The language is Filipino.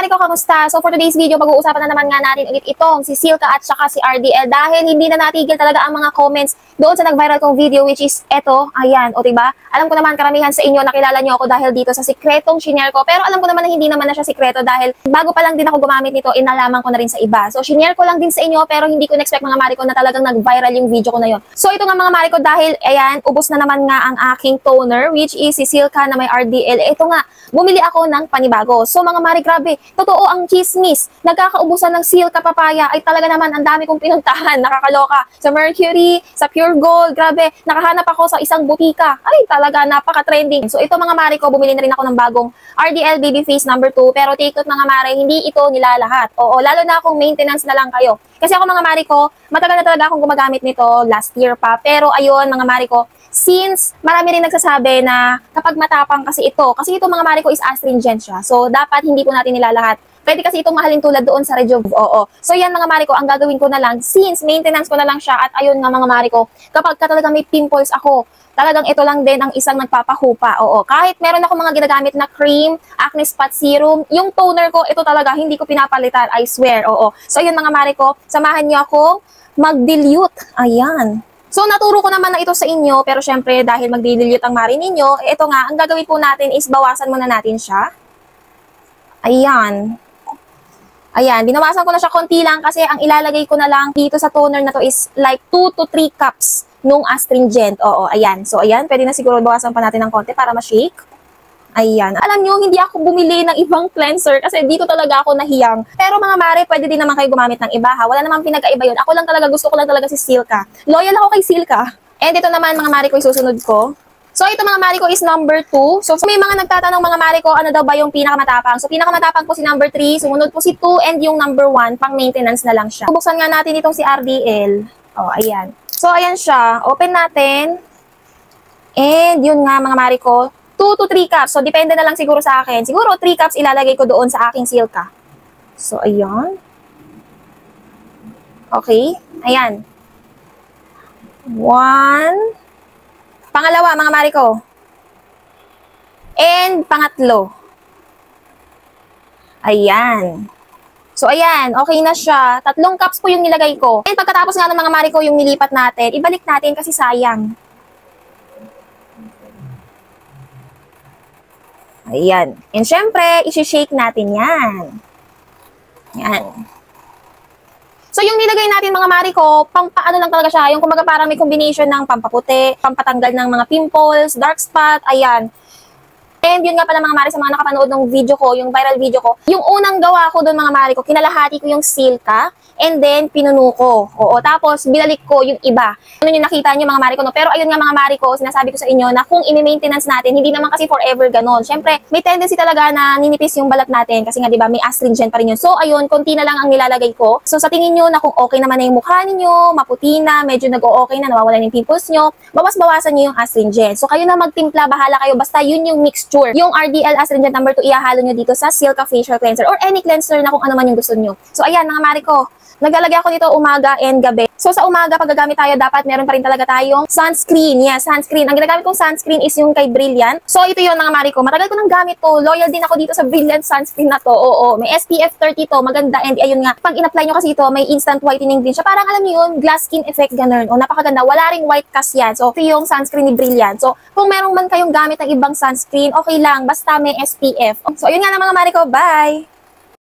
Mariko, kamusta? So for today's video, pag-uusapan na naman nga natin ulit itong si Silka at saka si RDL dahil hindi na natigil talaga ang mga comments doon sa nag-viral kong video, which is eto, ayan, o diba? Alam ko naman karamihan sa inyo nakilala nyo ako dahil dito sa sikretong shinare ko, pero alam ko naman na hindi naman na siya sikreto dahil bago pa lang din ako gumamit nito, inalaman ko na rin sa iba. So shinare ko lang din sa inyo pero hindi ko na-expect mga Mariko na talagang nag-viral yung video ko na yon. So ito nga mga Mariko, dahil ayan, ubos na naman nga ang aking toner, which is si Silka na may RDL. Ito nga, bumili ako ng panibago. So mga Mari, grabe, totoo ang chismis. Nagkakaubusan ng Silka papaya ay talaga naman ang dami kong pinuntahan. Nakakaloka. Sa Mercury, sa Pure Gold, grabe, nakahanap ako sa isang butika. Ay, talaga, napaka-trending. So ito mga Mari ko, bumili na rin ako ng bagong RDL Baby Face number 2. Pero take note mga Mari, hindi ito nilalahat. Oo, lalo na kung maintenance na lang kayo. Kasi ako mga Mari ko, matagal na talaga akong gumagamit nito last year pa. Pero ayun mga Mari ko, since marami rin nagsasabi na kapag matapang kasi ito mga Mari ko is astringent siya. So dapat hindi po natin nilalahat. Pwede kasi itong mahalin tulad doon sa Rejuve. Oo. So yan mga Mari ko, ang gagawin ko na lang, since maintenance ko na lang siya, at ayun nga mga Mari ko, kapag ka talaga may pimples ako, talagang ito lang din ang isang nagpapahupa. Oo. Kahit meron ako mga ginagamit na cream, acne spot serum, yung toner ko, ito talaga, hindi ko pinapalitan, I swear. Oo. So yun mga Mari ko, samahan niyo ako mag-dilute. Ayan. So, naturo ko naman na ito sa inyo, pero syempre, dahil mag-dilute ang Mari ninyo, ito nga, ang gagawin po natin is bawasan muna natin siya. Ayan. Ayan, binawasan ko na siya konti lang kasi ang ilalagay ko na lang dito sa toner na to is like 2 to 3 cups nung astringent. Oo, ayan. So, ayan, pwede na siguro bawasan pa natin ng konti para ma-shake. Ayan. Alam nyo, hindi ako bumili ng ibang cleanser kasi dito talaga ako nahiyang. Pero mga Mare, pwede din naman kayo gumamit ng iba ha. Wala namang pinag-aiba yun. Ako lang talaga, gusto ko lang talaga si Silka. Loyal ako kay Silka. And ito naman mga Mare ko, isusunod ko. So ito mga Mari ko is number 2. So may mga nagtatanong mga Mari ko, ano daw ba yung pinakamatapang? So pinakamatapang po si number 3, sumunod po si 2, and yung number 1, pang maintenance na lang siya. Buksan nga natin itong si RDL. Oh, ayan. So ayan siya. Open natin. And yun nga mga Mari ko, 2 to 3 cups. So, depende na lang siguro sa akin. Siguro, 3 cups ilalagay ko doon sa aking Silka. So, ayan. Okay. Ayan. 1. Pangalawa, mga Mari ko. And pangatlo. Ayan. So, ayan. Okay na siya. 3 cups po yung nilagay ko. And pagkatapos nga ng mga Mari ko yung nilipat natin, ibalik natin kasi sayang. Ayan. And syempre, isi-shake natin yan. Yan. So, yung nilagay natin mga Mari ko, pampaano lang talaga siya. Yung kumbaga parang may combination ng pampaputi, pampatanggal ng mga pimples, dark spot, ayan. And yun nga pala mga Mari, sa mga nakapanood ng video ko, yung viral video ko, yung unang gawa ko doon mga Mari ko, kinalahati ko yung Silka, and then pinuno ko. Oo, tapos binalik ko yung iba. Ano yung nakita nyo mga Mari ko, no? Pero ayun nga mga Mari ko, sinasabi ko sa inyo na kung ini-maintenance natin, hindi naman kasi forever ganon. Siyempre, may tendency talaga na ninipis yung balat natin kasi nga 'di ba, may astringent pa rin yun. So ayun, konti na lang ang nilalagay ko. So sa tingin nyo na kung okay naman na yung mukha niyo, maputi na, medyo nag-o-okay na, nawawala na yung pimples nyo, bawas-bawasan nyo yung astringent. So kayo na magtimpla, bahala kayo, basta yun yung mixture. Yung RDL astringent number 2, ihahalo nyo dito sa Silka facial cleanser or any cleanser na kung ano man yung gusto nyo. So ayan mga Mari ko, naglalagay ako nito umaga and gabi. So sa umaga, pag gagamit tayo, dapat meron pa rin talaga tayong sunscreen. Yes, sunscreen. Ang ginagamit kong sunscreen is yung kay Brilliant. So ito yun mga Mari ko. Matagal ko nang gamit to. Loyal din ako dito sa Brilliant sunscreen na to. Oo, may SPF 30 to. Maganda. And ayun nga, pag in-apply nyo kasi ito, may instant whitening din siya. Parang alam nyo yun, glass skin effect ganun. O napakaganda. Wala ring white cast yan. So ito yung sunscreen ni Brilliant. So kung meron man kayong gamit ng ibang sunscreen, okay lang. Basta may SPF. So ayun nga lang mga Mari ko. Bye!